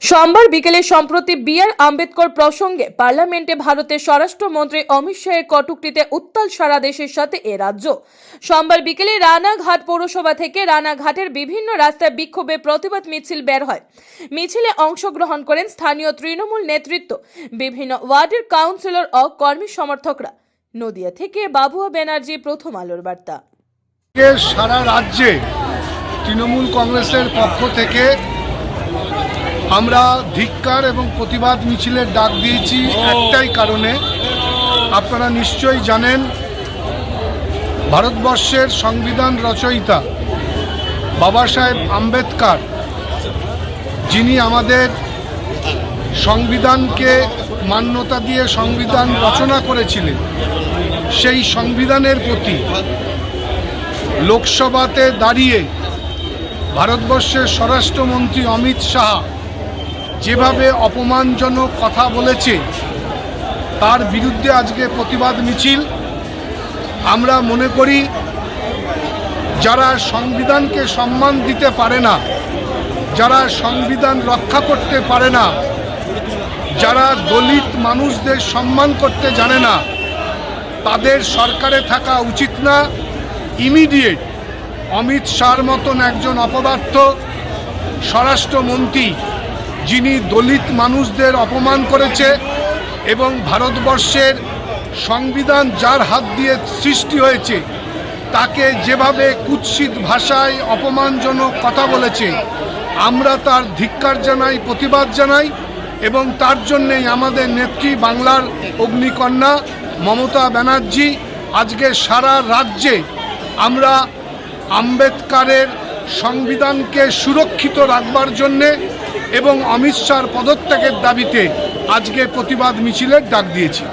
সোমবার বিকেলে সম্প্রতি বি.আর. আম্বেদকর প্রসঙ্গে পার্লামেন্টে ভারতের স্বরাষ্ট্রমন্ত্রী অমিত শাহের কটূক্তিতে উত্তাল সারা দেশের সাথে এ রাজ্য। সোমবার বিকেলে রানাঘাট পৌরসভা থেকে রানাঘাটের বিভিন্ন রাস্তায় বিক্ষোভে প্রতিবাদ মিছিল বের হয়। মিছিলে অংশগ্রহণ করেন স্থানীয় তৃণমূল নেতৃত্ব, বিভিন্ন ওয়ার্ডের কাউন্সিলর ও কর্মী সমর্থকরা। নদিয়া থেকে বাবুয়া ব্যানার্জি, প্রথম আলোর বার্তা। সারা রাজ্যে তৃণমূল কংগ্রেসের পক্ষ থেকে আমরা ধিক্কার এবং প্রতিবাদ মিছিলের ডাক দিয়েছি একটাই কারণে। আপনারা নিশ্চয়ই জানেন, ভারতবর্ষের সংবিধান রচয়িতা বাবা সাহেব আম্বেদকর, যিনি আমাদের সংবিধানকে মান্যতা দিয়ে সংবিধান রচনা করেছিলেন, সেই সংবিধানের প্রতি লোকসভাতে দাঁড়িয়ে ভারতবর্ষের স্বরাষ্ট্রমন্ত্রী অমিত শাহ যেভাবে অপমানজনক কথা বলেছে, তার বিরুদ্ধে আজকে প্রতিবাদ মিছিল। আমরা মনে করি, যারা সংবিধানকে সম্মান দিতে পারে না, যারা সংবিধান রক্ষা করতে পারে না, যারা দলিত মানুষদের সম্মান করতে জানে না, তাদের সরকারে থাকা উচিত না। ইমিডিয়েট অমিত শাহর মতন একজন অপদার্থ স্বরাষ্ট্রমন্ত্রী, যিনি দলিত মানুষদের অপমান করেছে এবং ভারতবর্ষের সংবিধান যার হাত দিয়ে সৃষ্টি হয়েছে, তাকে যেভাবে কুৎসিত ভাষায় অপমানজনক কথা বলেছে, আমরা তার ধিক্কার জানাই, প্রতিবাদ জানাই। এবং তার জন্যেই আমাদের নেত্রী, বাংলার অগ্নিকন্যা মমতা ব্যানার্জি আজকে সারা রাজ্যে আমরা আম্বেদকরের সংবিধানকে সুরক্ষিত রাখবার জন্যে এবং অমিত শাহর পদত্যাগের দাবিতে আজকে প্রতিবাদ মিছিলের ডাক দিয়েছি।